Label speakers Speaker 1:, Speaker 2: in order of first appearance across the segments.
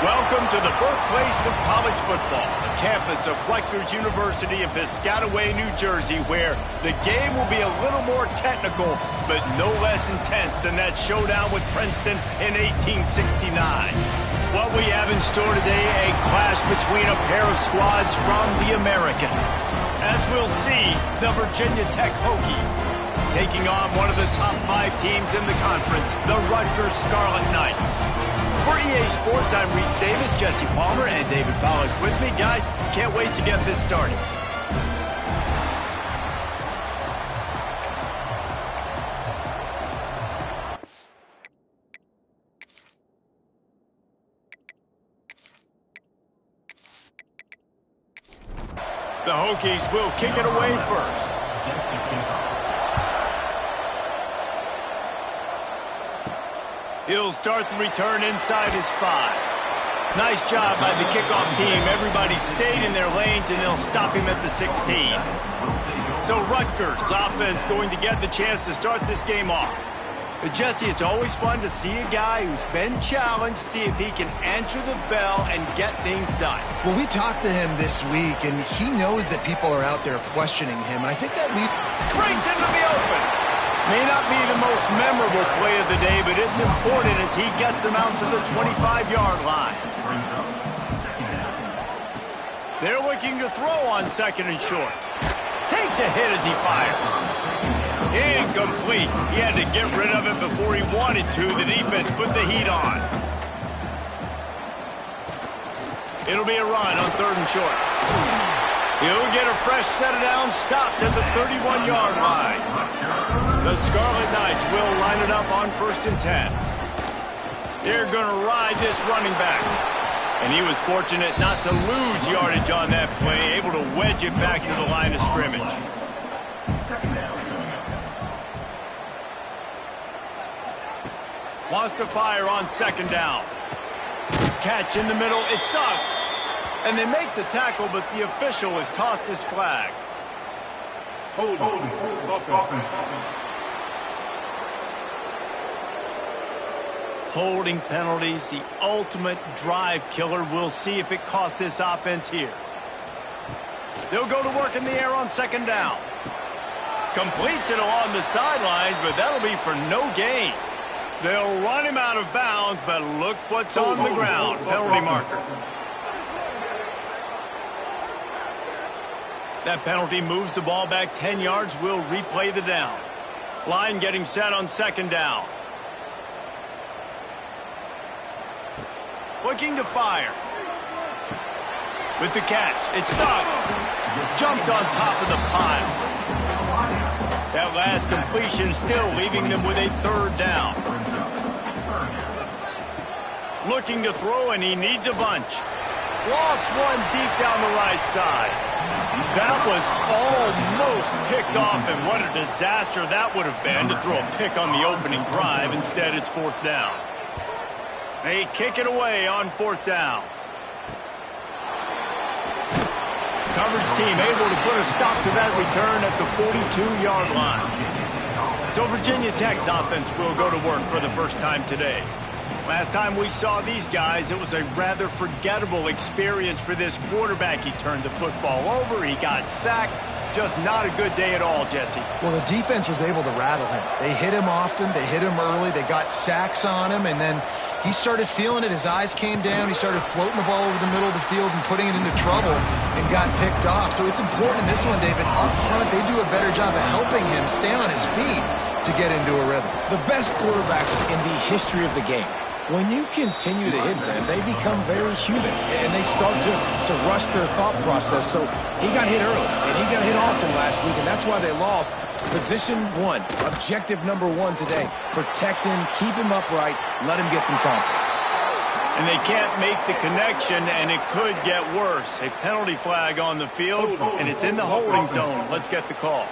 Speaker 1: Welcome to the birthplace of college football, the campus of Rutgers University in Piscataway, New Jersey, where the game will be a little more technical, but no less intense than that showdown with Princeton in 1869. What we have in store today, a clash between a pair of squads from the American. As we'll see, the Virginia Tech Hokies taking on one of the top 5 teams in the conference, the Rutgers Scarlet Knights. For EA Sports, I'm Reese Davis, Jesse Palmer, and David Pollack with me. Guys, can't wait to get this started. The Hokies will kick it away first. He'll start the return inside his 5. Nice job by the kickoff team. Everybody stayed in their lanes, and they'll stop him at the 16. So Rutgers offense going to get the chance to start this game off. But Jesse, it's always fun to see a guy who's been challenged, see if he can answer the bell and get things done.
Speaker 2: Well, we talked to him this week, and he knows that people are out there questioning him, and I think that
Speaker 1: brings into the open. May not be the most memorable play of the day, but it's important as he gets him out to the 25-yard line. They're looking to throw on second and short. Takes a hit as he fires. Incomplete. He had to get rid of it before he wanted to. The defense put the heat on. It'll be a run on third and short. He'll get a fresh set of downs stopped at the 31-yard line. The Scarlet Knights will line it up on 1st and 10. They're going to ride this running back. And he was fortunate not to lose yardage on that play, able to wedge it back to the line of scrimmage. Wants to fire on 2nd down. Catch in the middle, it sucks. And they make the tackle, but the official has tossed his flag. Holding penalties, the ultimate drive killer. We'll see if it costs this offense here. They'll go to work in the air on 2nd down. Completes it along the sidelines, but that'll be for no gain. They'll run him out of bounds, but look what's on the ground. Penalty marker. That penalty moves the ball back 10 yards. We'll replay the down. Line getting set on 2nd down. Looking to fire. With the catch, it sucks. Jumped on top of the pile. That last completion still leaving them with a 3rd down. Looking to throw, and he needs a bunch. Lost one deep down the right side. That was almost picked off, and what a disaster that would have been to throw a pick on the opening drive. Instead, it's 4th down. They kick it away on 4th down. Coverage team able to put a stop to that return at the 42-yard line. So Virginia Tech's offense will go to work for the first time today. Last time we saw these guys, it was a rather forgettable experience for this quarterback. He turned the football over, he got sacked. Just not a good day at all, Jesse.
Speaker 2: Well, the defense was able to rattle him. They hit him often, they hit him early, they got sacks on him, and then he started feeling it. His eyes came down, he started floating the ball over the middle of the field and putting it into trouble and got picked off. So it's important in this one, David. Up front, they do a better job of helping him stay on his feet to get into a rhythm.
Speaker 3: The best quarterbacks in the history of the game, when you continue to hit them, they become very human, and they start to rush their thought process. So he got hit early, and he got hit often last week, and that's why they lost. Position 1, objective number 1 today. Protect him, keep him upright, let him get some confidence.
Speaker 1: And they can't make the connection, and it could get worse. A penalty flag on the field, and it's in the holding zone. Let's get the call.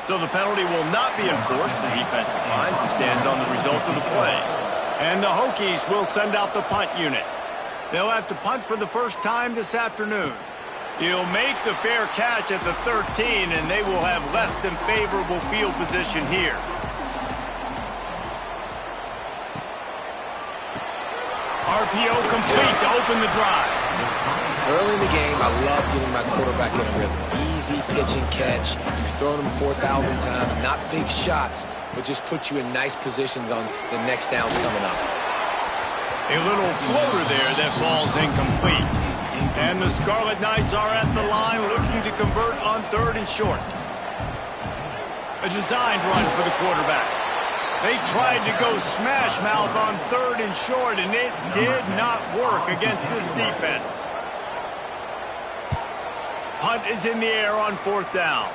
Speaker 1: So the penalty will not be enforced. The defense declines and stands on the result of the play. And the Hokies will send out the punt unit. They'll have to punt for the first time this afternoon. He'll make the fair catch at the 13, and they will have less than favorable field position here. RPO complete to open the drive.
Speaker 3: Early in the game, I love getting my quarterback in a rhythm. Easy pitch and catch. You've thrown them 4,000 times. Not big shots, but just put you in nice positions on the next downs coming up.
Speaker 1: A little floater there that falls incomplete. And the Scarlet Knights are at the line looking to convert on 3rd and short. A designed run for the quarterback. They tried to go smash mouth on 3rd and short, and it did not work against this defense. Punt is in the air on 4th down.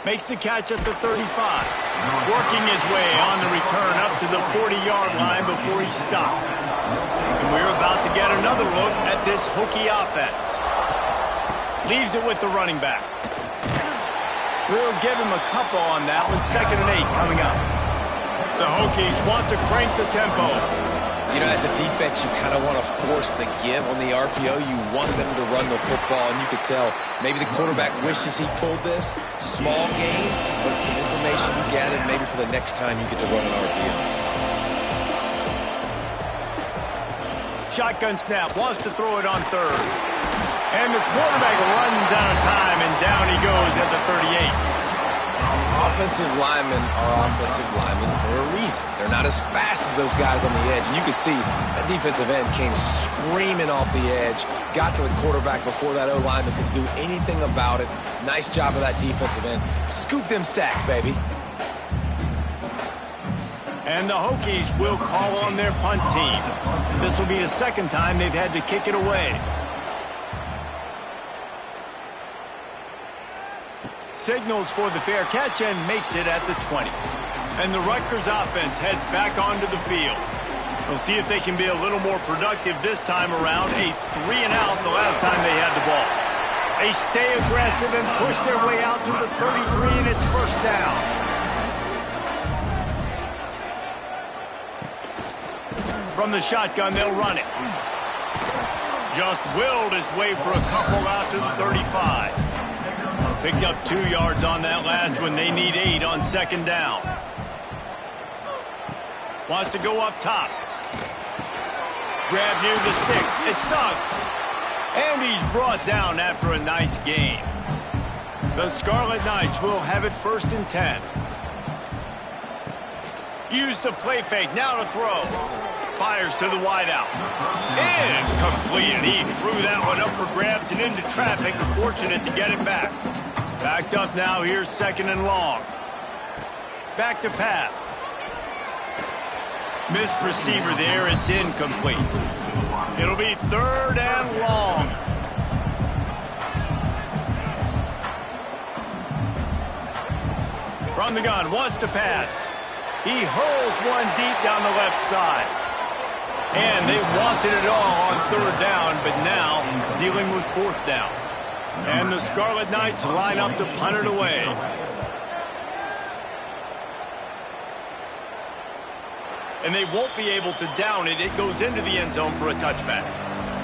Speaker 1: Makes the catch at the 35. Working his way on the return up to the 40-yard line before he stopped. And we're about to get another look at this Hokie offense. Leaves it with the running back. We'll give him a couple on that one. 2nd and 8 coming up. The Hokies want to crank the tempo.
Speaker 3: You know, as a defense, you kind of want to force the give on the RPO. You want them to run the football, and you could tell maybe the quarterback wishes he pulled this. Small gain, but some information you gathered maybe for the next time you get to run an RPO.
Speaker 1: Shotgun snap, wants to throw it on 3rd. And the quarterback runs out of time, and down he goes at the 38.
Speaker 3: Offensive linemen are offensive linemen for a reason. They're not as fast as those guys on the edge. And you can see that defensive end came screaming off the edge, got to the quarterback before that O-lineman could do anything about it. Nice job of that defensive end. Scoop them sacks, baby.
Speaker 1: And the Hokies will call on their punt team. This will be the 2nd time they've had to kick it away. Signals for the fair catch and makes it at the 20. And the Rutgers offense heads back onto the field. We'll see if they can be a little more productive this time around. A 3-and-out the last time they had the ball. They stay aggressive and push their way out to the 33, and it's 1st down. From the shotgun, they'll run it. Just willed his way for a couple out to the 35. Picked up 2 yards on that last one. They need 8 on 2nd down. Wants to go up top. Grab near the sticks. It sucks. And he's brought down after a nice gain. The Scarlet Knights will have it 1st and 10. Use the play fake. Now to throw. Fires to the wideout. Incomplete. And he threw that one up for grabs and into traffic. Fortunate to get it back. Backed up now. Here's 2nd and long. Back to pass. Missed receiver there. It's incomplete. It'll be 3rd and long. From the gun. Wants to pass. He hurls one deep down the left side. And they wanted it all on 3rd down, but now dealing with 4th down. And the Scarlet Knights line up to punt it away. And they won't be able to down it. It goes into the end zone for a touchback.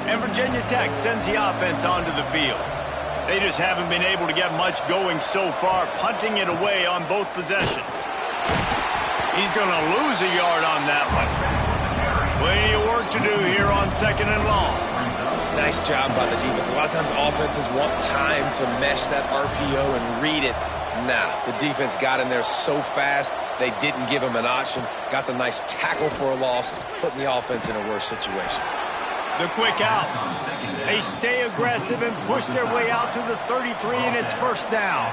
Speaker 1: And Virginia Tech sends the offense onto the field. They just haven't been able to get much going so far, punting it away on both possessions. He's going to lose a yard on that one. Plenty of work to do here on 2nd and long.
Speaker 3: Nice job by the defense. A lot of times offenses want time to mesh that RPO and read it. Nah, the defense got in there so fast, they didn't give him an option. Got the nice tackle for a loss, putting the offense in a worse situation.
Speaker 1: The quick out. They stay aggressive and push their way out to the 33, and it's 1st down.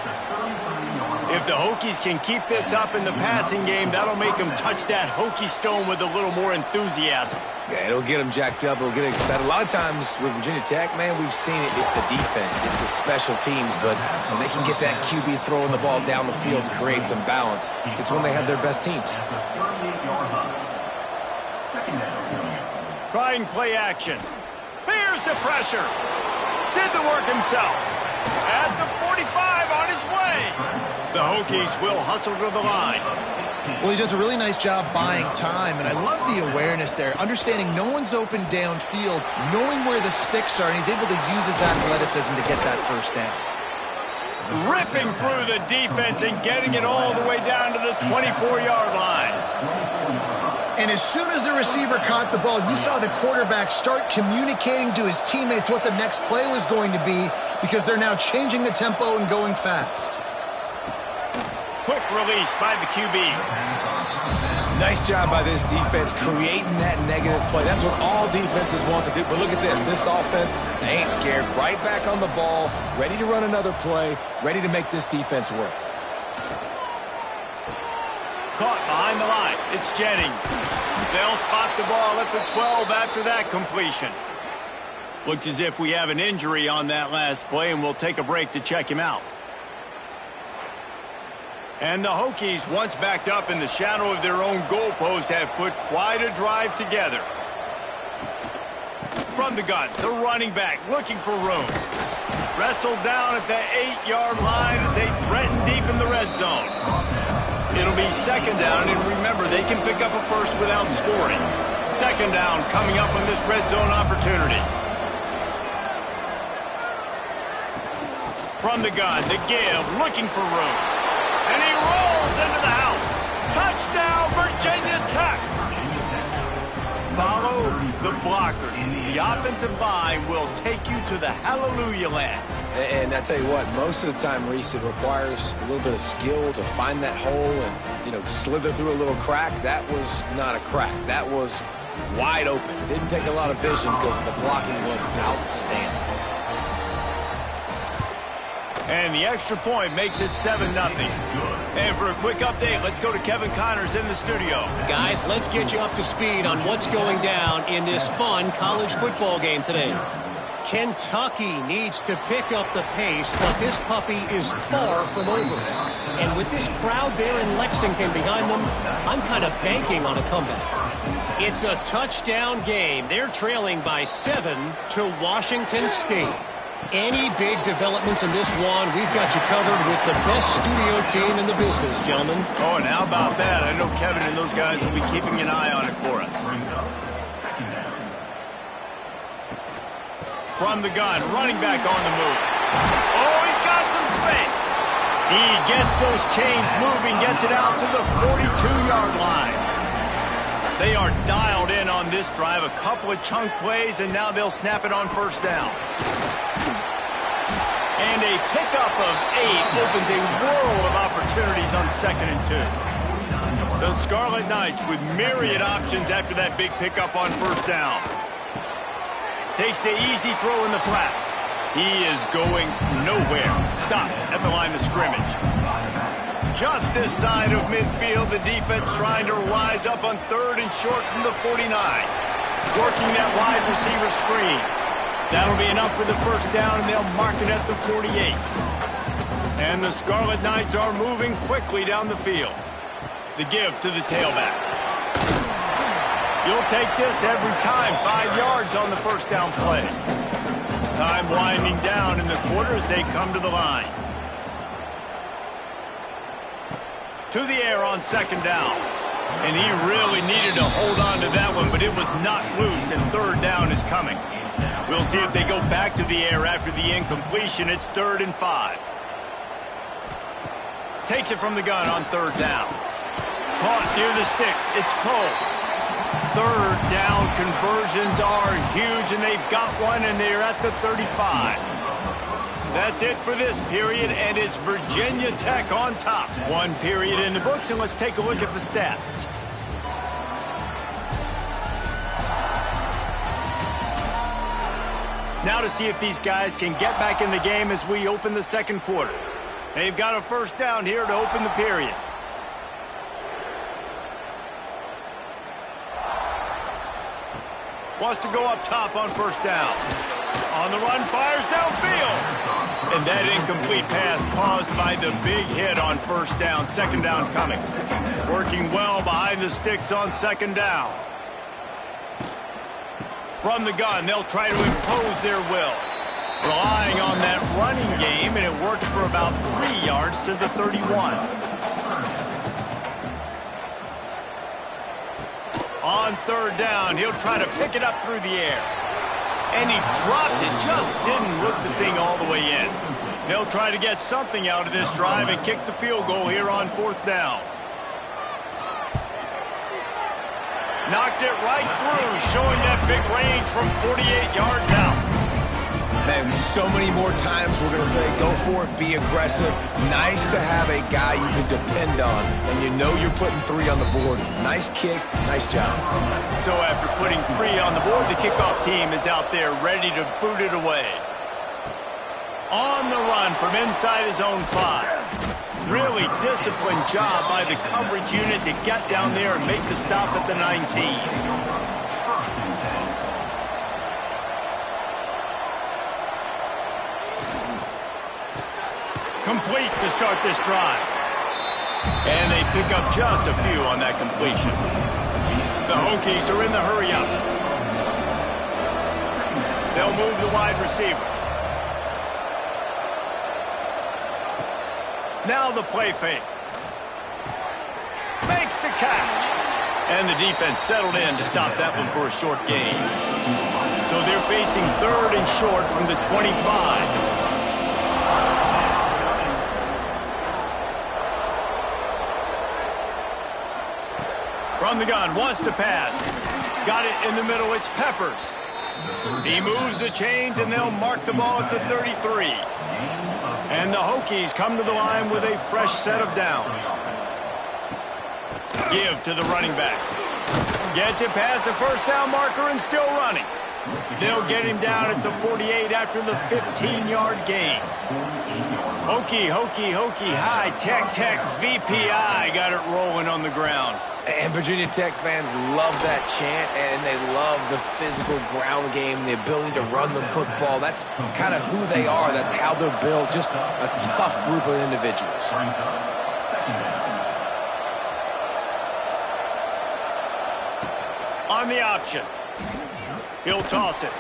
Speaker 1: If the Hokies can keep this up in the passing game, that'll make them touch that Hokie stone with a little more enthusiasm.
Speaker 3: Yeah, it'll get them jacked up. It'll get them excited. A lot of times with Virginia Tech, man, we've seen it. It's the defense. It's the special teams. But when they can get that QB throwing the ball down the field and create some balance, it's when they have their best teams.
Speaker 1: Trying play action. Here's the pressure. Did the work himself. At the 45 on his way. The Hokies will hustle to the line.
Speaker 2: Well, he does a really nice job buying time, and I love the awareness there, understanding no one's open downfield, knowing where the sticks are, and he's able to use his athleticism to get that 1st down.
Speaker 1: Ripping through the defense and getting it all the way down to the 24-yard line.
Speaker 2: And as soon as the receiver caught the ball, you saw the quarterback start communicating to his teammates what the next play was going to be because they're now changing the tempo and going fast.
Speaker 1: Quick release by the QB.
Speaker 3: Nice job by this defense creating that negative play. That's what all defenses want to do. But look at this. This offense, they ain't scared. Right back on the ball, ready to run another play, ready to make this defense work.
Speaker 1: Caught behind the line. It's Jennings. They'll spot the ball at the 12 after that completion. Looks as if we have an injury on that last play, and we'll take a break to check him out. And the Hokies, once backed up in the shadow of their own goalpost, have put quite a drive together. From the gun, the running back looking for room. Wrestled down at the 8-yard line as they threaten deep in the red zone. It'll be second down, and remember, they can pick up a first without scoring. Second down coming up on this red zone opportunity. From the gun, the give, looking for room. And he rolls into the house. Touchdown, Virginia Tech. Follow the blockers. The offensive line will take you to the hallelujah land.
Speaker 3: And I tell you what, most of the time, Reese, it requires a little bit of skill to find that hole and, slither through a little crack. That was not a crack. That was wide open. Didn't take a lot of vision because the blocking was outstanding.
Speaker 1: And the extra point makes it 7-0. And for a quick update, let's go to Kevin Connors in the studio.
Speaker 4: Guys, let's get you up to speed on what's going down in this fun college football game today. Kentucky needs to pick up the pace, but this puppy is far from over. And with this crowd there in Lexington behind them, I'm kind of banking on a comeback. It's a touchdown game. They're trailing by 7 to Washington State. Any big developments in this one, we've got you covered with the best studio team in the business, gentlemen.
Speaker 1: Oh, and how about that? I know Kevin and those guys will be keeping an eye on it for us. From the gun, running back on the move. Oh, he's got some space. He gets those chains moving, gets it out to the 42-yard line. They are dialed in on this drive. A couple of chunk plays, and now they'll snap it on first down. And a pickup of 8 opens a world of opportunities on 2nd and 2. The Scarlet Knights with myriad options after that big pickup on first down. Takes the easy throw in the flat. He is going nowhere. Stop at the line of scrimmage. Just this side of midfield, the defense trying to rise up on 3rd and short from the 49. Working that wide receiver screen. That'll be enough for the first down, and they'll mark it at the 48. And the Scarlet Knights are moving quickly down the field. The give to the tailback. You'll take this every time. 5 yards on the first down play. Time winding down in the quarter as they come to the line. To the air on 2nd down. And he really needed to hold on to that one, but it was not loose, and 3rd down is coming. We'll see if they go back to the air after the incompletion. It's 3rd and 5. Takes it from the gun on 3rd down. Caught near the sticks. It's Cole. 3rd down conversions are huge, and they've got one, and they're at the 35. That's it for this period, and it's Virginia Tech on top. 1 period in the books, and let's take a look at the stats. Now to see if these guys can get back in the game as we open the 2nd quarter. They've got a first down here to open the period. Wants to go up top on first down. On the run, fires downfield. And that incomplete pass caused by the big hit on first down. 2nd down coming. Working well behind the sticks on 2nd down. From the gun, they'll try to impose their will. Relying on that running game, and it works for about 3 yards to the 31. On 3rd down, he'll try to pick it up through the air. And he dropped it, just didn't look the thing all the way in. They'll try to get something out of this drive and kick the field goal here on 4th down. Knocked it right through, showing that big range from 48 yards out.
Speaker 3: Man, so many more times we're going to say, go for it, be aggressive. Nice to have a guy you can depend on, and you know you're putting 3 on the board. Nice kick, nice job.
Speaker 1: So after putting 3 on the board, the kickoff team is out there ready to boot it away. On the run from inside his own 5. Really disciplined job by the coverage unit to get down there and make the stop at the 19. Complete to start this drive. And they pick up just a few on that completion. The Hokies are in the hurry up. They'll move the wide receiver. Now the play fake. Makes the catch. And the defense settled in to stop that one for a short gain. So they're facing 3rd and short from the 25. From the gun, wants to pass. Got it in the middle, it's Peppers. He moves the chains, and they'll mark the ball at the 33. And the Hokies come to the line with a fresh set of downs. Give to the running back. Gets it past the first down marker and still running. They'll get him down at the 48 after the 15-yard gain. Hokie, Hokie, Hokie, high, Tech, Tech, VPI got it rolling on the ground.
Speaker 3: And Virginia Tech fans love that chant, and they love the physical ground game, the ability to run the football. That's kind of who they are. That's how they're built. Just a tough group of individuals.
Speaker 1: On the option. He'll toss it.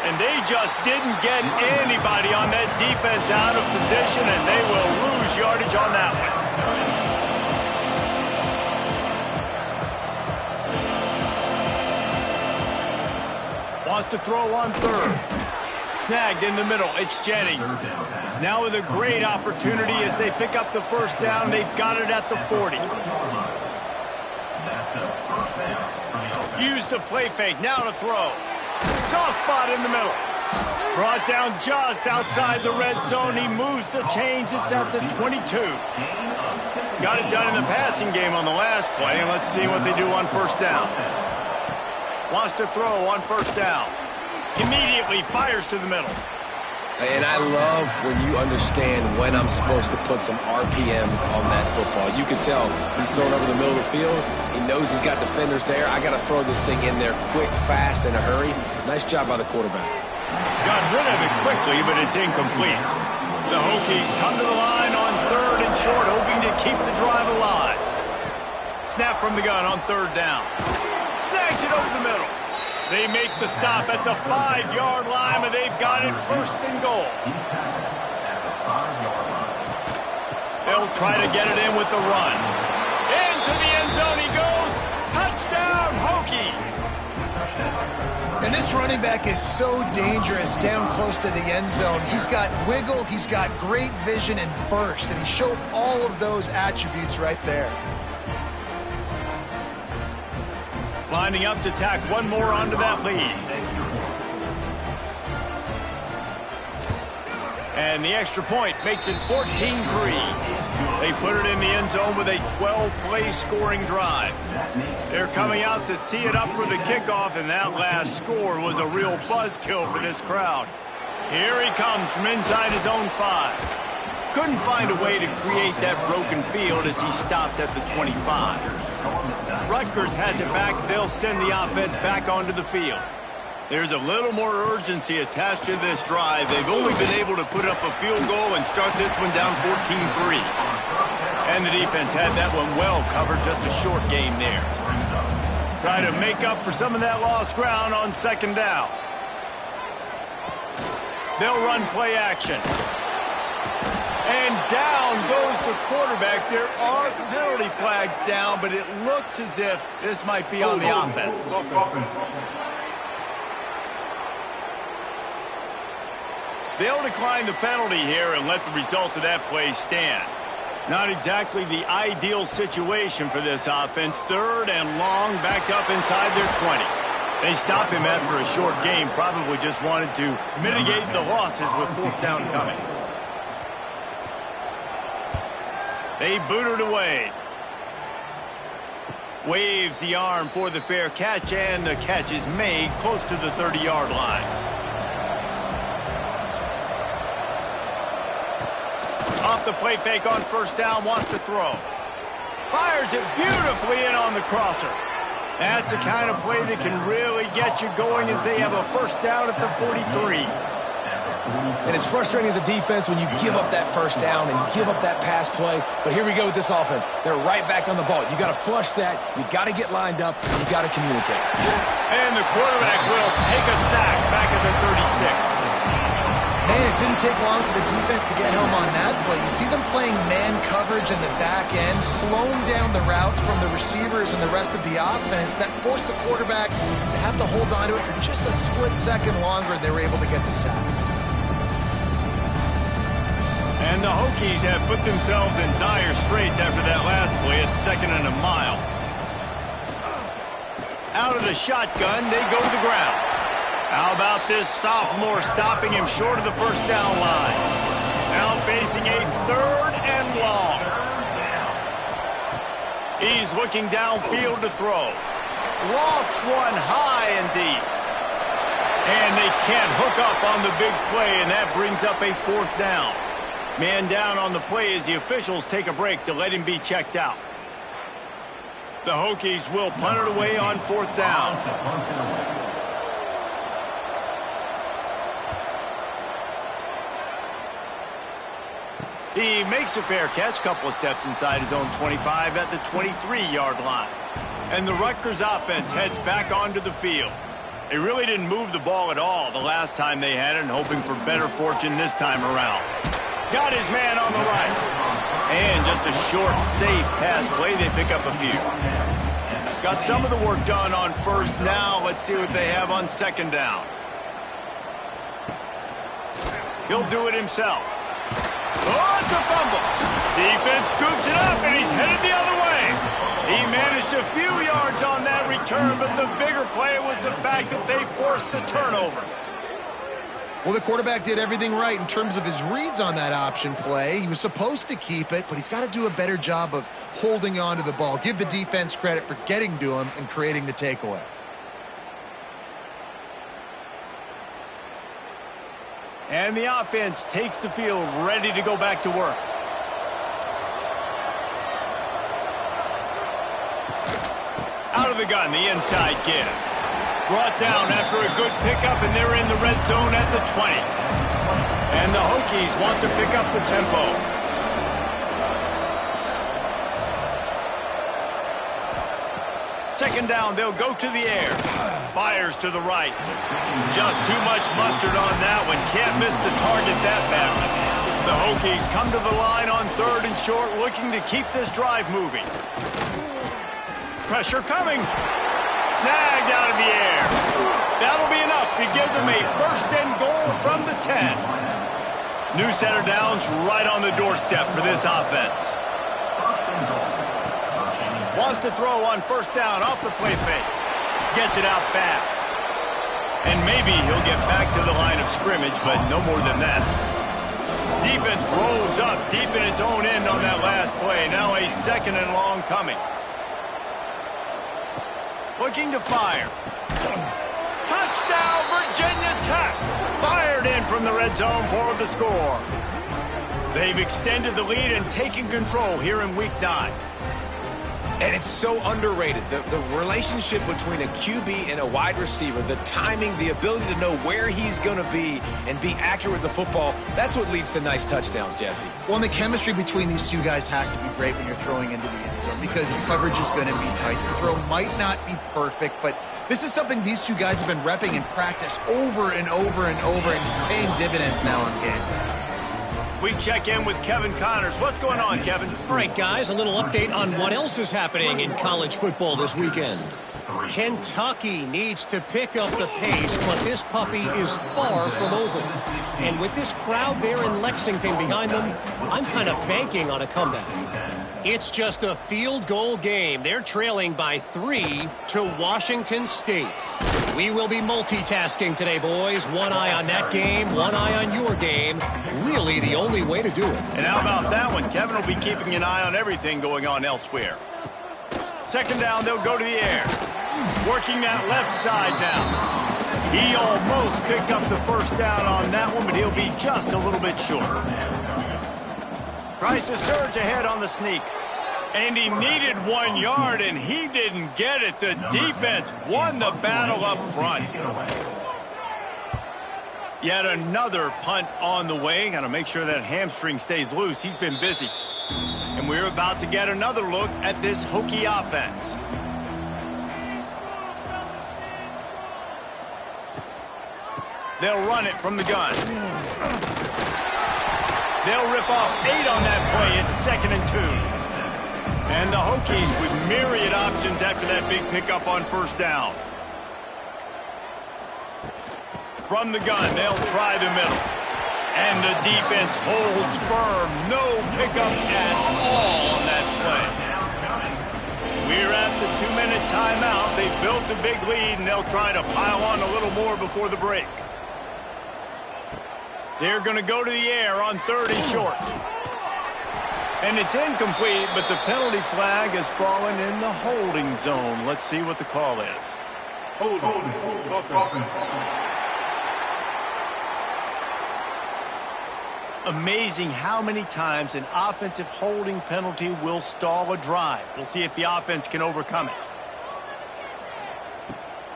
Speaker 1: And they just didn't get anybody on that defense out of position, and they will lose yardage on that one. Wants to throw on 3rd. Snagged in the middle. It's Jennings. Now with a great opportunity as they pick up the first down. They've got it at the 40. Use the play fake. Now to throw. Soft spot in the middle. Brought down just outside the red zone. He moves the chains. It's at the 22. Got it done in the passing game on the last play. And let's see what they do on first down. Wants to throw on first down. Immediately fires to the middle.
Speaker 3: And I love when you understand when I'm supposed to put some RPMs on that football. You can tell he's throwing over the middle of the field. He knows he's got defenders there. I got to throw this thing in there quick, fast, in a hurry. Nice job by the quarterback.
Speaker 1: Got rid of it quickly, but it's incomplete. The Hokies come to the line on 3rd and short, hoping to keep the drive alive. Snap from the gun on 3rd down. Snags it over the middle. They make the stop at the 5-yard line, but they've got it 1st and goal. They'll try to get it in with the run. Into the end zone he goes. Touchdown, Hokies.
Speaker 2: And this running back is so dangerous down close to the end zone. He's got wiggle, he's got great vision and burst, and he showed all of those attributes right there.
Speaker 1: Lining up to tack one more onto that lead. And the extra point makes it 14-3. They put it in the end zone with a 12-play scoring drive. They're coming out to tee it up for the kickoff, and that last score was a real buzzkill for this crowd. Here he comes from inside his own 5. Couldn't find a way to create that broken field as he stopped at the 25. Rutgers has it back. They'll send the offense back onto the field. There's a little more urgency attached to this drive. They've only been able to put up a field goal and start this one down 14-3. And the defense had that one well covered, just a short gain there. Try to make up for some of that lost ground on 2nd down. They'll run play action. And down goes the quarterback. There are penalty flags down, but it looks as if this might be on the offense. They'll decline the penalty here and let the result of that play stand. Not exactly the ideal situation for this offense. 3rd and long, backed up inside their 20. They stopped him after a short game, probably just wanted to mitigate the losses with 4th down coming. They boot it away. Waves the arm for the fair catch, and the catch is made close to the 30-yard line. Off the play fake on 1st down, wants to throw. Fires it beautifully in on the crosser. That's the kind of play that can really get you going as they have a 1st down at the 43.
Speaker 3: And it's frustrating as a defense when you give up that 1st down and give up that pass play. But here we go with this offense. They're right back on the ball. You got to flush that. You got to get lined up. You got to communicate.
Speaker 1: And the quarterback will take a sack back at the 36.
Speaker 2: Man, it didn't take long for the defense to get home on that play. You see them playing man coverage in the back end, slowing down the routes from the receivers and the rest of the offense. That forced the quarterback to have to hold on to it for just a split second longer, and they were able to get the sack.
Speaker 1: And the Hokies have put themselves in dire straits after that last play at 2nd and a mile. Out of the shotgun, they go to the ground. How about this sophomore stopping him short of the 1st down line? Now facing a 3rd and long. He's looking downfield to throw. Lofts one high and deep. And they can't hook up on the big play, and that brings up a 4th down. Man down on the play as the officials take a break to let him be checked out. The Hokies will punt it away on 4th down. He makes a fair catch, couple of steps inside his own 25 at the 23-yard line. And the Rutgers offense heads back onto the field. They really didn't move the ball at all the last time they had it, and hoping for better fortune this time around. Got his man on the right. And just a short, safe pass play. They pick up a few. Got some of the work done on 1st. Now let's see what they have on 2nd down. He'll do it himself. Oh, it's a fumble. Defense scoops it up, and he's headed the other way. He managed a few yards on that return, but the bigger play was the fact that they forced the turnover.
Speaker 2: Well, the quarterback did everything right in terms of his reads on that option play. He was supposed to keep it, but he's got to do a better job of holding on to the ball. Give the defense credit for getting to him and creating the takeaway.
Speaker 1: And the offense takes the field, ready to go back to work. Out of the gun, the inside give. Brought down after a good pickup, and they're in the red zone at the 20. And the Hokies want to pick up the tempo. Second down, they'll go to the air. Fires to the right. Just too much mustard on that one. Can't miss the target that badly. The Hokies come to the line on 3rd and short, looking to keep this drive moving. Pressure coming. Snagged out of the air. That'll be enough to give them a 1st and goal from the 10. New set of downs right on the doorstep for this offense. Wants to throw on 1st down off the play fake. Gets it out fast. And maybe he'll get back to the line of scrimmage, but no more than that. Defense rolls up deep in its own end on that last play. Now a 2nd and long coming. Looking to fire. Touchdown, Virginia Tech. Fired in from the red zone for the score. They've extended the lead and taken control here in Week 9.
Speaker 3: And it's so underrated. The relationship between a QB and a wide receiver, the timing, the ability to know where he's going to be and be accurate with the football, that's what leads to nice touchdowns, Jesse.
Speaker 2: Well, and the chemistry between these two guys has to be great when you're throwing into the end zone because coverage is going to be tight. The throw might not be perfect, but this is something these two guys have been repping in practice over and over and over, and it's paying dividends now in game.
Speaker 1: We check in with Kevin Connors. What's going on, Kevin?
Speaker 4: All right, guys, a little update on what else is happening in college football this weekend. Kentucky needs to pick up the pace, but this puppy is far from over. And with this crowd there in Lexington behind them, I'm kind of banking on a comeback. It's just a field goal game. They're trailing by 3 to Washington State. We will be multitasking today, boys. One eye on that game, one eye on your game. Really the only way to do it.
Speaker 1: And how about that one? Kevin will be keeping an eye on everything going on elsewhere. Second down, they'll go to the air. Working that left side now. He almost picked up the first down on that one, but he'll be just a little bit short. Tries to surge ahead on the sneak. And he needed 1 yard, and he didn't get it. The defense won the battle up front. Yet another punt on the way. Got to make sure that hamstring stays loose. He's been busy. And we're about to get another look at this Hokie offense. They'll run it from the gun. They'll rip off 8 on that play. It's 2nd and 2. And the Hokies with myriad options after that big pickup on first down. From the gun, they'll try the middle. And the defense holds firm. No pickup at all on that play. We're at the 2-minute timeout. They've built a big lead, and they'll try to pile on a little more before the break. They're going to go to the air on 3rd and short. And it's incomplete, but the penalty flag has fallen in the holding zone. Let's see what the call is.
Speaker 5: Holding.
Speaker 1: Amazing how many times an offensive holding penalty will stall a drive. We'll see if the offense can overcome it.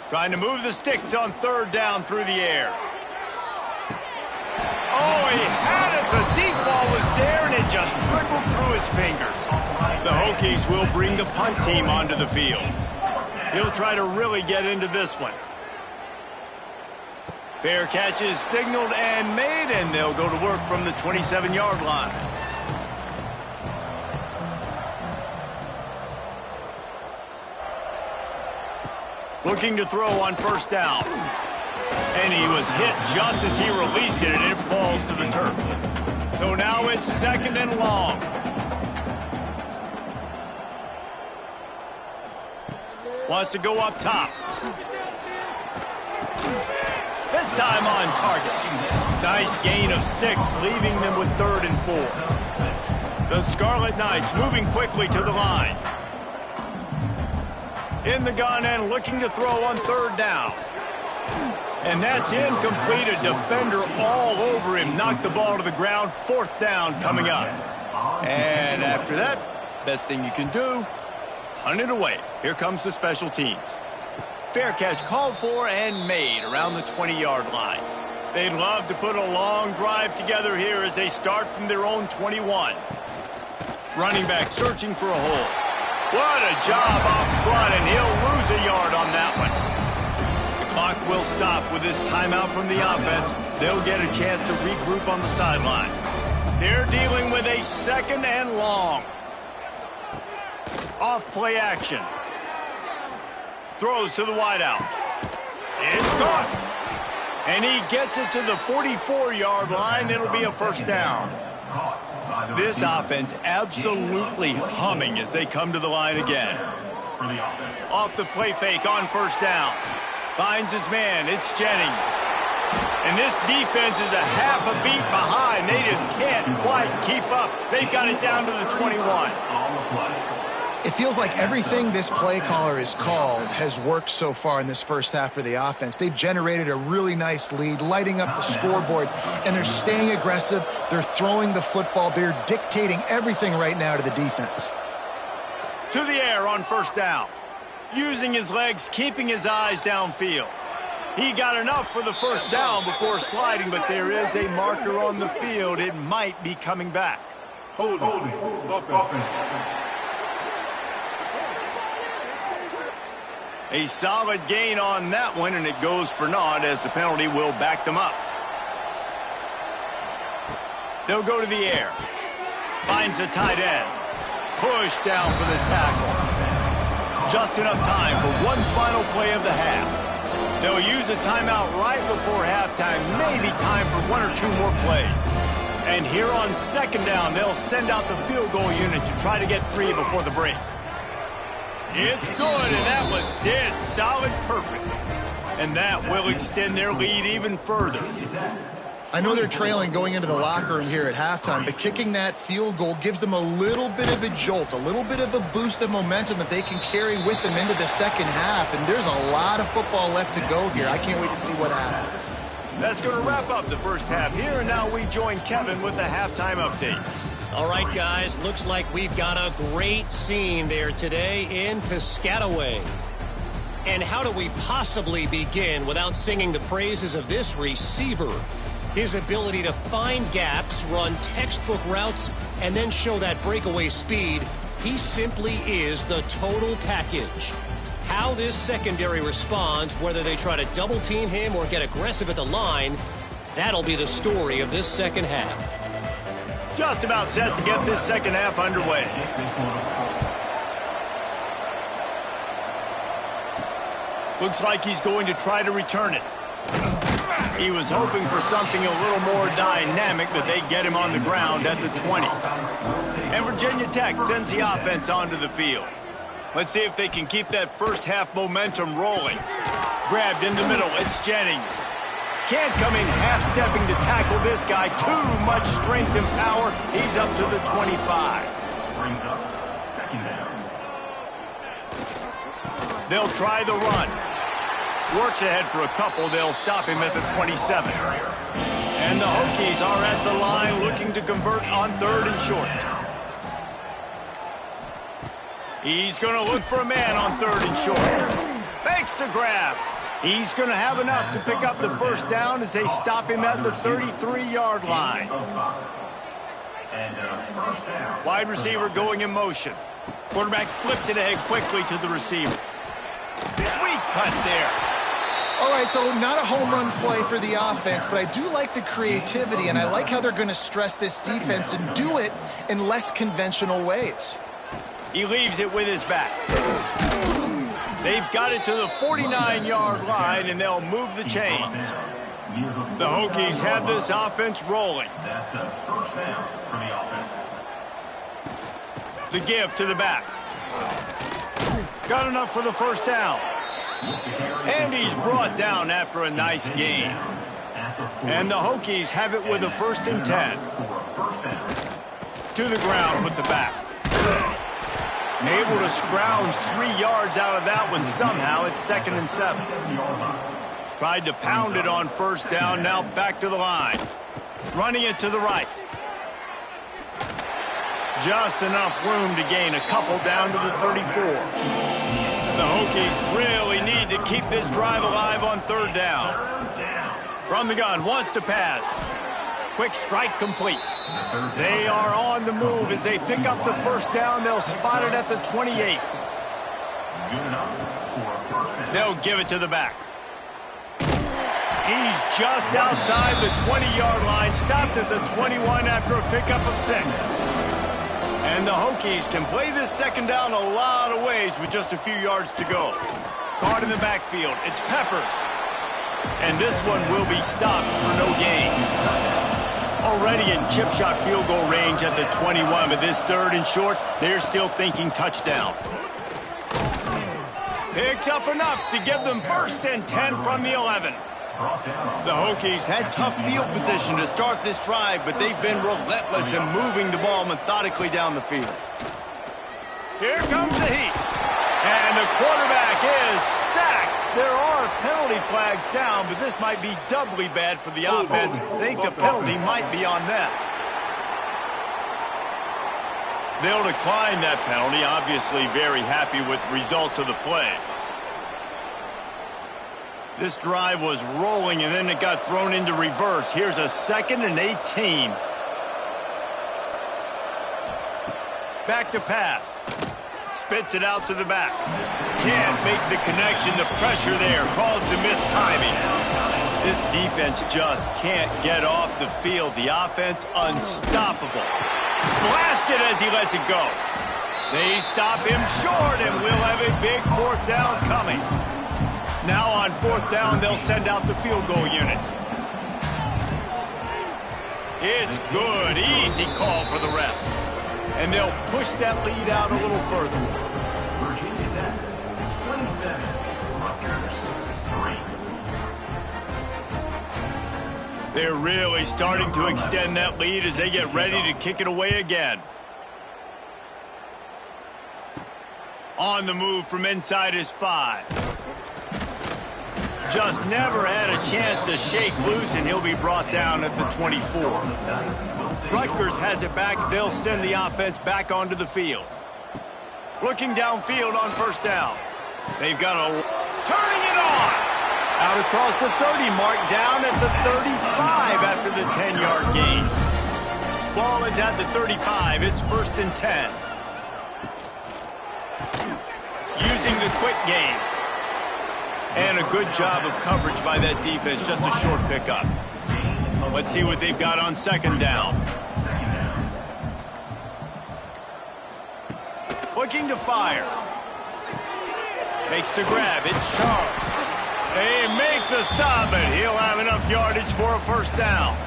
Speaker 1: Trying to move the sticks on 3rd down through the air. Oh, he had it. The deep ball was there, and it just trickled through his fingers. The Hokies will bring the punt team onto the field. He'll try to really get into this one. Fair catch is signaled and made, and they'll go to work from the 27-yard line. Looking to throw on first down. And he was hit just as he released it, and it falls to the turf. So now it's 2nd and long. Wants to go up top. This time on target. Nice gain of 6, leaving them with 3rd and 4. The Scarlet Knights moving quickly to the line. In the gun and looking to throw on 3rd down. And that's incomplete. A defender all over him. Knocked the ball to the ground. 4th down coming up. And after that, best thing you can do, punt it away. Here comes the special teams. Fair catch called for and made around the 20-yard line. They'd love to put a long drive together here as they start from their own 21. Running back searching for a hole. What a job up front, and he'll lose a yard on that one. Clock will stop with this timeout from the offense. They'll get a chance to regroup on the sideline. They're dealing with a 2nd and long. Off play action. Throws to the wideout. It's caught. And he gets it to the 44-yard line. It'll be a first down. This offense absolutely humming as they come to the line again. Off the play fake on first down. Finds his man. It's Jennings. And this defense is a half a beat behind. They just can't quite keep up. They've got it down to the 21.
Speaker 2: It feels like everything this play caller has called has worked so far in this first half for the offense. They've generated a really nice lead, lighting up the scoreboard, and they're staying aggressive. They're throwing the football. They're dictating everything right now to the defense.
Speaker 1: To the air on first down. Using his legs, keeping his eyes downfield. He got enough for the first down before sliding, but there is a marker on the field. It might be coming back.
Speaker 5: Holding.
Speaker 1: A solid gain on that one, and it goes for naught as the penalty will back them up. They'll go to the air. Finds the tight end. Push down for the tackle. Just enough time for one final play of the half. They'll use a timeout right before halftime. Maybe time for 1 or 2 more plays. And here on second down, they'll send out the field goal unit to try to get 3 before the break. It's good, and that was dead solid perfect. And that will extend their lead even further.
Speaker 2: I know they're trailing going into the locker room here at halftime, but kicking that field goal gives them a little bit of a jolt, a little bit of a boost of momentum that they can carry with them into the second half. And there's a lot of football left to go here. I can't wait to see what happens.
Speaker 1: That's going to wrap up the first half here, and now we join Kevin with the halftime update.
Speaker 4: All right, guys, looks like we've got a great scene there today in Piscataway. And how do we possibly begin without singing the praises of this receiver? His ability to find gaps, run textbook routes, and then show that breakaway speed. He simply is the total package. How this secondary responds, whether they try to double team him or get aggressive at the line, that'll be the story of this second half.
Speaker 1: Just about set to get this second half underway. Looks like he's going to try to return it. He was hoping for something a little more dynamic, but they get him on the ground at the 20. And Virginia Tech sends the offense onto the field. Let's see if they can keep that first half momentum rolling. Grabbed in the middle, it's Jennings. Can't come in half-stepping to tackle this guy. Too much strength and power. He's up to the 25. They'll try the run. Works ahead for a couple. They'll stop him at the 27. And the Hokies are at the line looking to convert on 3rd and short. He's going to look for a man on 3rd and short. Fakes the grab. He's going to have enough to pick up the first down as they stop him at the 33-yard line. Wide receiver going in motion. Quarterback flips it ahead quickly to the receiver. Sweet cut there.
Speaker 2: All right, so not a home run play for the offense, but I do like the creativity, and I like how they're going to stress this defense and do it in less conventional ways.
Speaker 1: He leaves it with his back. They've got it to the 49-yard line, and they'll move the chains. The Hokies have this offense rolling.
Speaker 6: That's a first down for the offense.
Speaker 1: The give to the back. Got enough for the first down. And he's brought down after a nice gain. And the Hokies have it with a 1st and 10. To the ground with the back. Able to scrounge 3 yards out of that one somehow. It's 2nd and 7. Tried to pound it on 1st down. Now back to the line. Running it to the right. Just enough room to gain a couple down to the 34. The Hokies really need to keep this drive alive on 3rd down. From the gun, wants to pass. Quick strike complete. They are on the move as they pick up the first down. They'll spot it at the 28. They'll give it to the back. He's just outside the 20-yard line. Stopped at the 21 after a pickup of 6. And the Hokies can play this second down a lot of ways with just a few yards to go. Caught in the backfield. It's Peppers. And this one will be stopped for no gain. Already in chip shot field goal range at the 21, but this 3rd and short, they're still thinking touchdown. Picks up enough to give them 1st and 10 from the 11. The Hokies had tough field position to start this drive, but they've been relentless in moving the ball methodically down the field. Here comes the heat. And the quarterback is sacked. There are penalty flags down, but this might be doubly bad for the offense. I think the penalty might be on them. They'll decline that penalty, obviously very happy with the results of the play. This drive was rolling, and then it got thrown into reverse. Here's a 2nd and 18. Back to pass. Spits it out to the back. Can't make the connection. The pressure there caused the mistiming. This defense just can't get off the field. The offense unstoppable. Blasted as he lets it go. They stop him short, and we'll have a big 4th down coming. Now on 4th down, they'll send out the field goal unit. It's good. Easy call for the refs. And they'll push that lead out a little further.
Speaker 6: Virginia Tech, 27. Rutgers, 3.
Speaker 1: They're really starting to extend that lead as they get ready to kick it away again. On the move from inside his 5. Just never had a chance to shake loose, and he'll be brought down at the 24. Rutgers has it back. They'll send the offense back onto the field. Looking downfield on first down. They've got a... turning it on! Out across the 30 mark, down at the 35 after the 10-yard gain. Ball is at the 35. It's 1st and 10. Using the quick game. And a good job of coverage by that defense. Just a short pickup. Let's see what they've got on 2nd down. Looking to fire. Makes the grab. It's Charles. They make the stop, and he'll have enough yardage for a 1st down.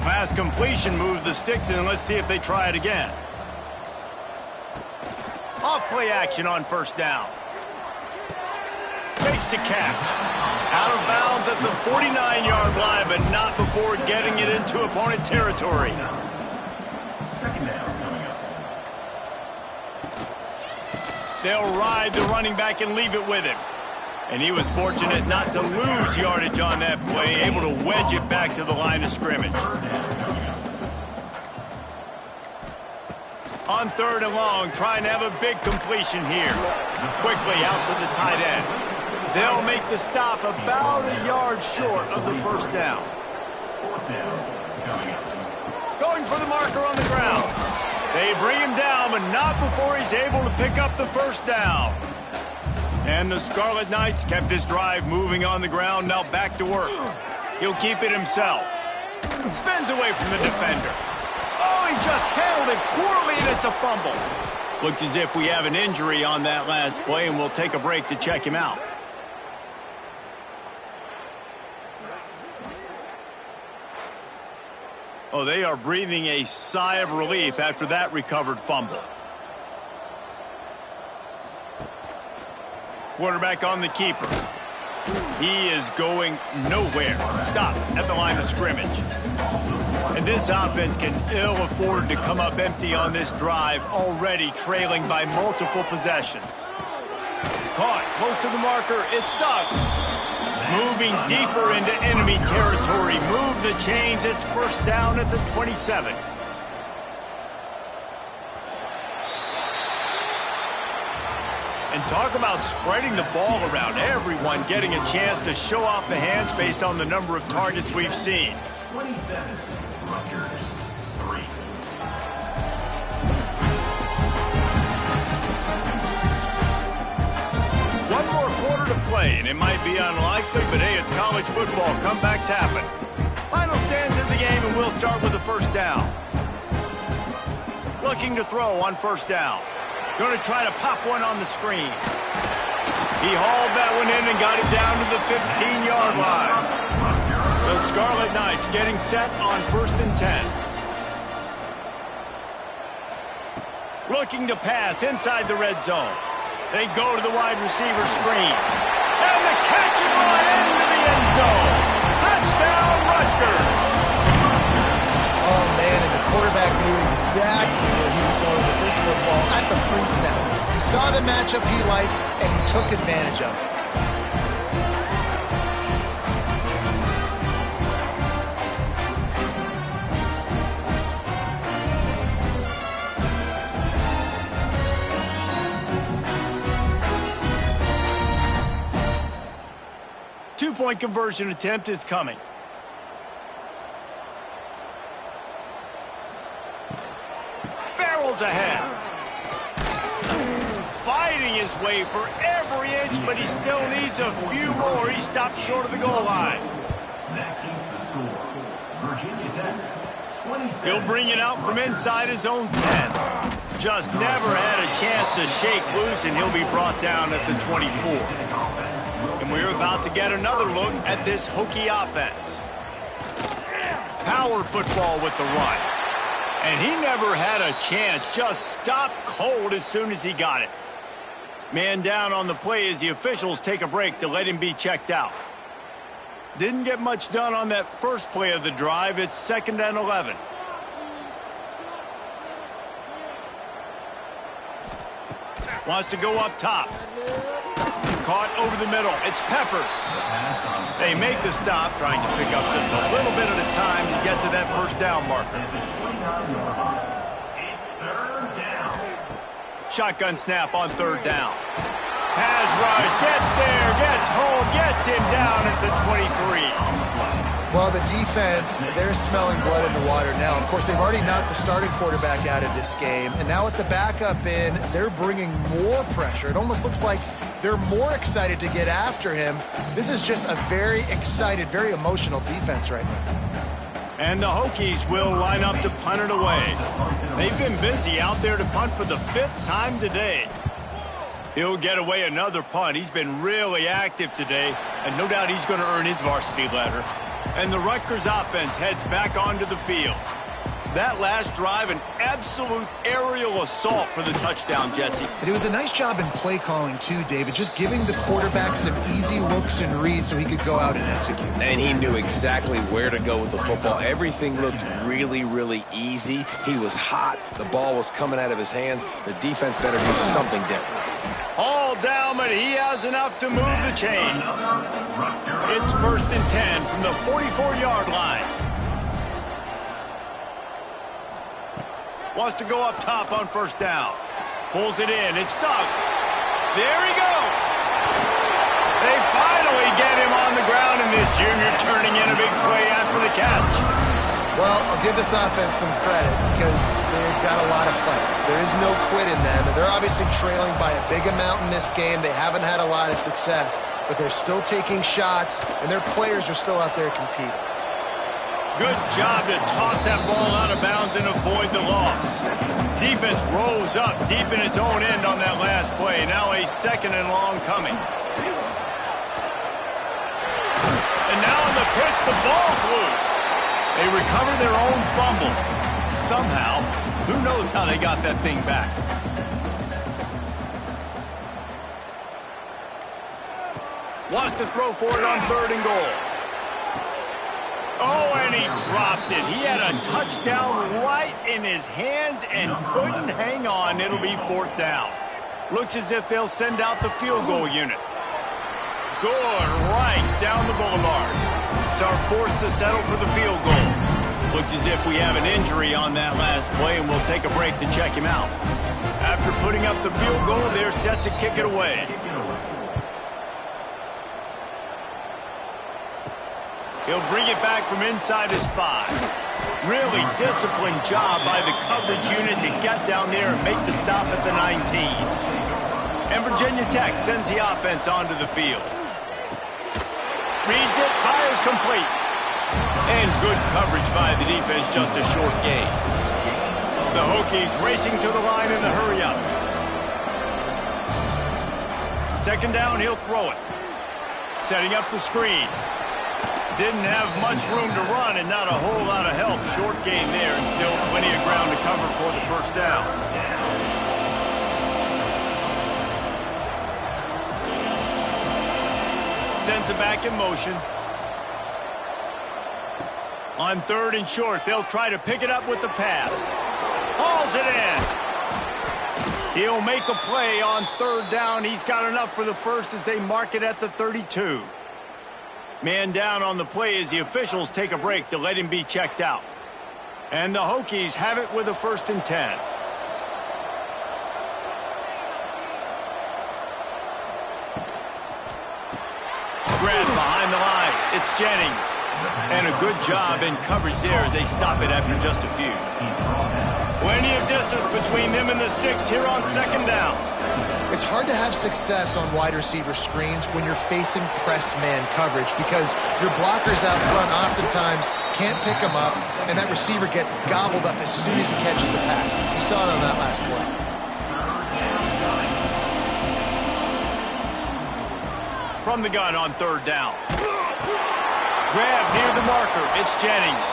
Speaker 1: Pass completion moves the sticks in. Let's see if they try it again. Off play action on 1st down. Makes a catch. Out of bounds at the 49-yard line, but not before getting it into opponent territory.
Speaker 6: 2nd down coming up.
Speaker 1: They'll ride the running back and leave it with him. And he was fortunate not to lose yardage on that play, able to wedge it back to the line of scrimmage. On 3rd and long, trying to have a big completion here. Quickly out to the tight end. They'll make the stop about a yard short of the 1st down.
Speaker 6: 4th down coming up.
Speaker 1: Going for the marker on the ground. They bring him down, but not before he's able to pick up the 1st down. And the Scarlet Knights kept this drive moving on the ground, now back to work. He'll keep it himself. Spins away from the defender. Oh, he just handled it poorly, and it's a fumble. Looks as if we have an injury on that last play, and we'll take a break to check him out. Oh, they are breathing a sigh of relief after that recovered fumble. Quarterback on the keeper. He is going nowhere. Stop at the line of scrimmage. And this offense can ill afford to come up empty on this drive, already trailing by multiple possessions. Caught close to the marker. It's Suggs. Moving deeper into enemy territory. Move the chains. It's 1st down at the 27. And talk about spreading the ball around. Everyone getting a chance to show off the hands based on the number of targets we've seen.
Speaker 6: 27. Rutgers, 3.
Speaker 1: One more quarter to play, and it might be unlikely, but hey, it's college football. Comebacks happen. Final stands in the game, and we'll start with the 1st down. Looking to throw on 1st down. Going to try to pop one on the screen. He hauled that one in and got it down to the 15-yard line. The Scarlet Knights getting set on 1st and 10. Looking to pass inside the red zone. They go to the wide receiver screen. And the catch and run into the end zone. Touchdown, Rutgers.
Speaker 2: Oh, man, and the quarterback knew exactly where he was going with this football at the pre-snap. He saw the matchup he liked, and he took advantage of it.
Speaker 1: Two-point conversion attempt is coming. Barrels ahead. Fighting his way for every inch, but he still needs a few more. He stopped short of the goal line.
Speaker 6: That keeps the score. Virginia Tech, 27.
Speaker 1: He'll bring it out from inside his own 10. Just never had a chance to shake loose, and he'll be brought down at the 24. And we're about to get another look at this Hokie offense. Power football with the run. And he never had a chance. Just stopped cold as soon as he got it. Man down on the play as the officials take a break to let him be checked out. Didn't get much done on that first play of the drive. It's 2nd and 11. Wants to go up top. Caught over the middle. It's Peppers. They make the stop, trying to pick up just a little bit at a time to get to that first down marker.
Speaker 6: It's 3rd down.
Speaker 1: Shotgun snap on 3rd down. Pass rush, gets there, gets home, gets him down at the 23.
Speaker 2: Well, the defense, they're smelling blood in the water now. Of course, they've already knocked the starting quarterback out of this game. And now with the backup in, they're bringing more pressure. It almost looks like they're more excited to get after him. This is just a very excited, very emotional defense right now.
Speaker 1: And the Hokies will line up to punt it away. They've been busy out there to punt for the 5th time today. He'll get away another punt. He's been really active today, and no doubt he's going to earn his varsity letter. And the Rutgers offense heads back onto the field. That last drive, an absolute aerial assault for the touchdown, Jesse.
Speaker 2: And it was a nice job in play calling, too, David, just giving the quarterback some easy looks and reads so he could go out and execute.
Speaker 3: And he knew exactly where to go with the football. Everything looked really, really easy. He was hot. The ball was coming out of his hands. The defense better do something different.
Speaker 1: All down, but he has enough to move the chains. It's 1st and 10 from the 44-yard line. Wants to go up top on 1st down. Pulls it in. It's Suggs. There he goes. They finally get him on the ground, and this junior turning in a big play after the catch.
Speaker 2: Well, I'll give this offense some credit because they've got a lot of fight. There is no quit in them, and they're obviously trailing by a big amount in this game. They haven't had a lot of success, but they're still taking shots, and their players are still out there competing.
Speaker 1: Good job to toss that ball out of bounds and avoid the loss. Defense rose up deep in its own end on that last play. Now a 2nd and long coming. And now on the pitch, the ball's loose. They recover their own fumble. Somehow, who knows how they got that thing back. Wants to throw for it on 3rd and goal. Oh, and he dropped it. He had a touchdown right in his hands and couldn't hang on. It'll be 4th down. Looks as if they'll send out the field goal unit. Good, right down the boulevard. It's our force to settle for the field goal. Looks as if we have an injury on that last play, and we'll take a break to check him out. After putting up the field goal, they're set to kick it away. He'll bring it back from inside his 5. Really disciplined job by the coverage unit to get down there and make the stop at the 19. And Virginia Tech sends the offense onto the field. Reads it, fires complete. And good coverage by the defense, just a short gain. The Hokies racing to the line in the hurry-up. 2nd down, he'll throw it. Setting up the screen. Didn't have much room to run and not a whole lot of help. Short gain there and still plenty of ground to cover for the 1st down. Sends it back in motion. On 3rd and short, they'll try to pick it up with the pass. Hauls it in. He'll make a play on 3rd down. He's got enough for the 1st as they mark it at the 32. Man down on the play as the officials take a break to let him be checked out. And the Hokies have it with a 1st and 10. Grab behind the line. It's Jennings. And a good job in coverage there as they stop it after just a few. Plenty of distance between them and the sticks here on 2nd down.
Speaker 2: It's hard to have success on wide receiver screens when you're facing press man coverage because your blockers out front oftentimes can't pick them up, and that receiver gets gobbled up as soon as he catches the pass. We saw it on that last play.
Speaker 1: From the gun on 3rd down. Grab near the marker. It's Jennings.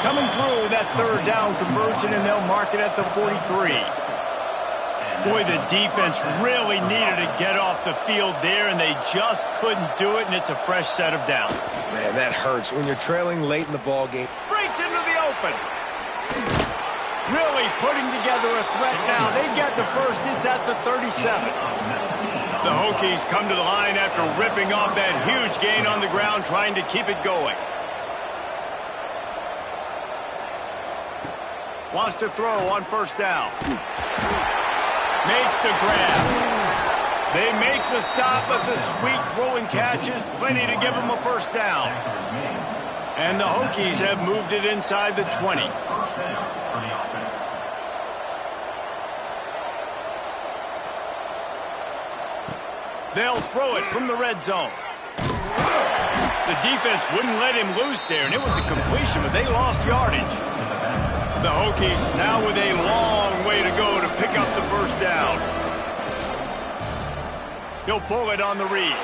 Speaker 1: Coming through with that third down conversion, and they'll mark it at the 43. Boy, the defense really needed to get off the field there, and they just couldn't do it, and it's a fresh set of downs.
Speaker 3: Man, that hurts when you're trailing late in the ball game.
Speaker 1: Breaks into the open. Really putting together a threat now. They get the first. It's at the 37. The Hokies come to the line after ripping off that huge gain on the ground, trying to keep it going. Wants to throw on first down. Makes the grab. They make the stop, but the sweet throw and catch is plenty to give them a first down. And the Hokies have moved it inside the 20. They'll throw it from the red zone. The defense wouldn't let him loose there, and it was a completion, but they lost yardage. The Hokies now with a long way to go to pick up the first down. He'll pull it on the read.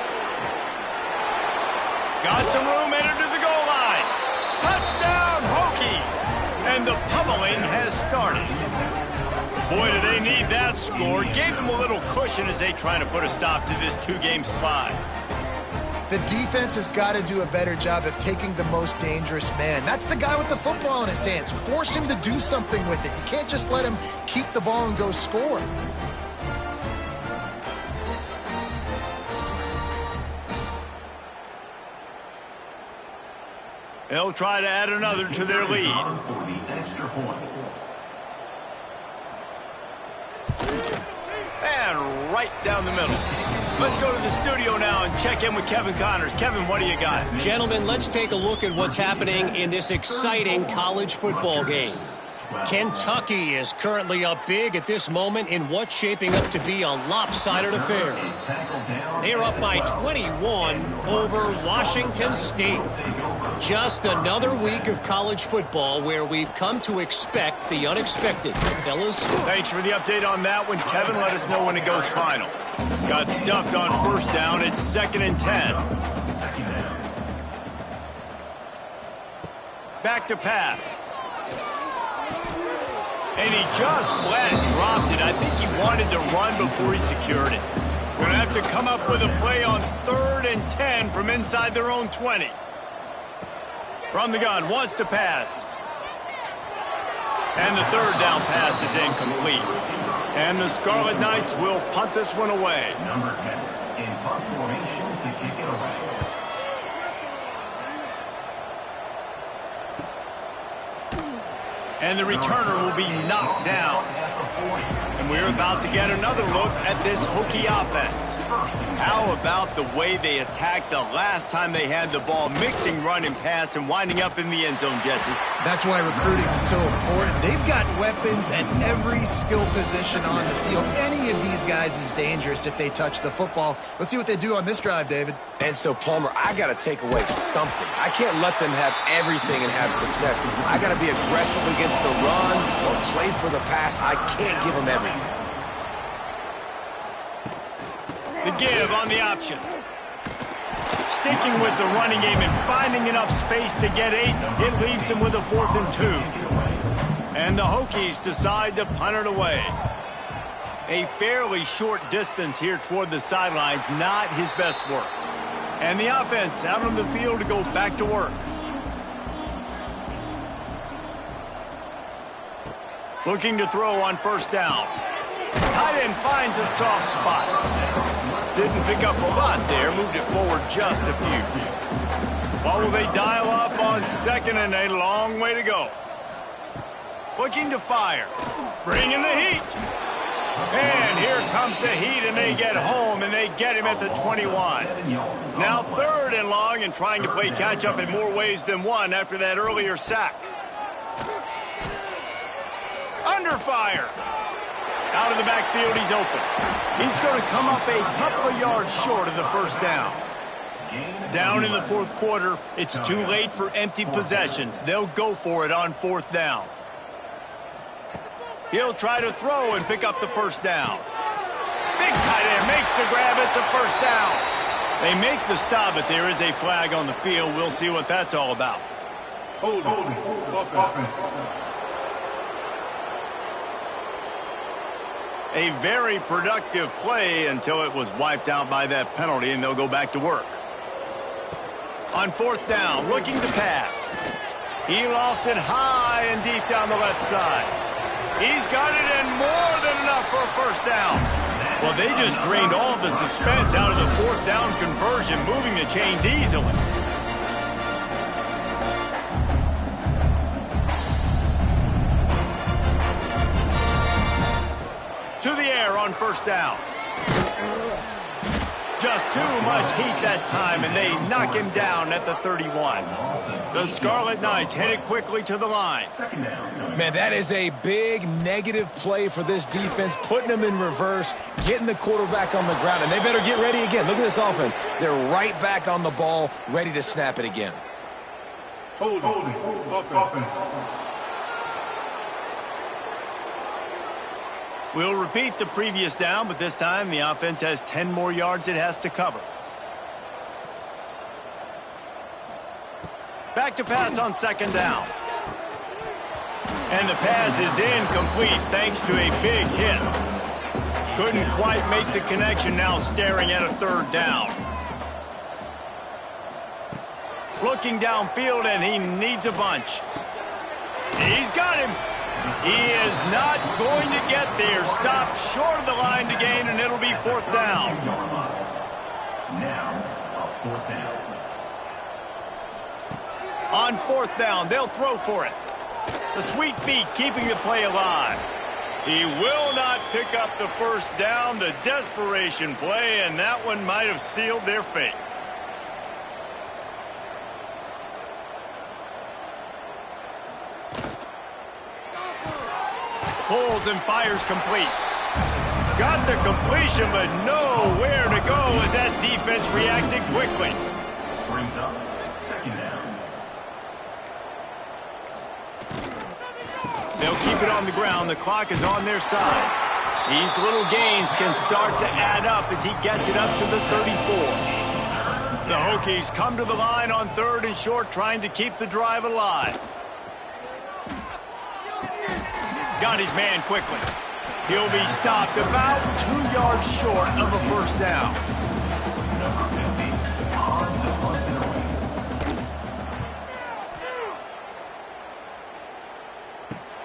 Speaker 1: Got some room, entered to the goal line. Touchdown, Hokies! And the pummeling has started. Boy, do they need that score. Gave them a little cushion as they try to put a stop to this two-game slide.
Speaker 2: The defense has got to do a better job of taking the most dangerous man. That's the guy with the football in his hands. Force him to do something with it. You can't just let him keep the ball and go score.
Speaker 1: They'll try to add another to their lead. And right down the middle. Let's go to the studio now and check in with Kevin Connors. Kevin, what do you got?
Speaker 4: Gentlemen, let's take a look at what's happening in this exciting college football game. Kentucky is currently up big at this moment in what's shaping up to be a lopsided affair. They're up by 21 over Washington State. Just another week of college football where we've come to expect the unexpected. Fellas?
Speaker 1: Thanks for the update on that one, Kevin. Let us know when it goes final. Got stuffed on first down. It's 2nd and 10. Back to pass. And he just flat dropped it. I think he wanted to run before he secured it. We're going to have to come up with a play on 3rd and 10 from inside their own 20. From the gun, wants to pass. And the third down pass is incomplete. And the Scarlet Knights will punt this one away.
Speaker 6: Number 10 in punt formation to kick it away.
Speaker 1: And the returner will be knocked down. And we're about to get another look at this Hokie offense. How about the way they attacked the last time they had the ball, mixing run and pass and winding up in the end zone, Jesse?
Speaker 2: That's why recruiting is so important. They've got weapons at every skill position on the field. Any of these guys is dangerous if they touch the football. Let's see what they do on this drive, David.
Speaker 3: And so, Palmer, I got to take away something. I can't let them have everything and have success. I got to be aggressive against the run or play for the pass. I can't give them everything.
Speaker 1: The give on the option. Sticking with the running game and finding enough space to get 8, it leaves them with a 4th and 2. And the Hokies decide to punt it away. A fairly short distance here toward the sidelines, not his best work. And the offense out on the field to go back to work. Looking to throw on first down. Tight end finds a soft spot. Didn't pick up a lot there, moved it forward just a few. What will they dial up on 2nd and a long way to go? Looking to fire. Bringing the heat. And here comes the heat, and they get home, and they get him at the 21. Now 3rd and long, and trying to play catch-up in more ways than one after that earlier sack. Under fire. Out of the backfield, he's open. He's going to come up a couple of yards short of the first down. Down in the 4th quarter, it's too late for empty possessions. They'll go for it on 4th down. He'll try to throw and pick up the first down. Big tight end makes the grab. It's a first down. They make the stop, but there is a flag on the field. We'll see what that's all about.
Speaker 5: Holding. Offense.
Speaker 1: A very productive play until it was wiped out by that penalty, and they'll go back to work. On fourth down, looking to pass. He lofts it high and deep down the left side. He's got it in more than enough for a first down. Well, they just drained all of the suspense out of the fourth down conversion, moving the chains easily. To the air on first down. Just too much heat that time, and they knock him down at the 31. The Scarlet Knights headed quickly to the line.
Speaker 3: Man, that is a big negative play for this defense, putting them in reverse, getting the quarterback on the ground, and they better get ready again. Look at this offense. They're right back on the ball, ready to snap it again.
Speaker 5: Holding. Offense.
Speaker 1: We'll repeat the previous down, but this time the offense has 10 more yards it has to cover. Back to pass on second down. And the pass is incomplete thanks to a big hit. Couldn't quite make the connection, now staring at a third down. Looking downfield, and he needs a bunch. He's got him. He is not going to get there. Stopped short of the line to gain, and it'll be fourth down.
Speaker 6: Now, a fourth down.
Speaker 1: On fourth down, they'll throw for it. The sweet feet keeping the play alive. He will not pick up the first down. The desperation play, and that one might have sealed their fate. Pulls and fires complete. Got the completion, but nowhere to go as that defense reacted quickly.
Speaker 6: Brings up second down.
Speaker 1: They'll keep it on the ground. The clock is on their side. These little gains can start to add up as he gets it up to the 34. The Hokies come to the line on third and short, trying to keep the drive alive. Got his man quickly. He'll be stopped about 2 yards short of a first down.
Speaker 6: Number 50, odds of punting away.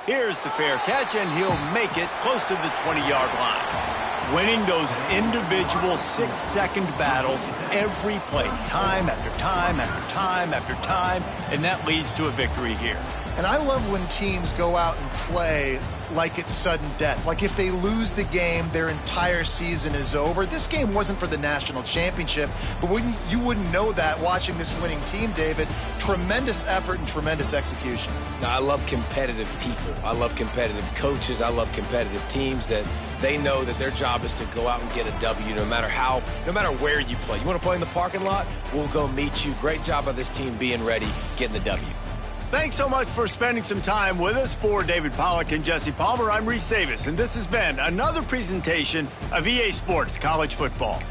Speaker 1: Here's the fair catch, and he'll make it close to the 20-yard line. Winning those individual 6-second battles every play, time after time after time after time, and that leads to a victory here.
Speaker 2: And I love when teams go out and play like it's sudden death. Like if they lose the game, their entire season is over. This game wasn't for the national championship, but you wouldn't know that watching this winning team, David. Tremendous effort and tremendous execution.
Speaker 3: Now, I love competitive people. I love competitive coaches. I love competitive teams that they know that their job is to go out and get a W no matter where you play. You want to play in the parking lot? We'll go meet you. Great job by this team being ready, getting the W.
Speaker 1: Thanks so much for spending some time with us. For David Pollack and Jesse Palmer, I'm Reese Davis, and this has been another presentation of EA Sports College Football.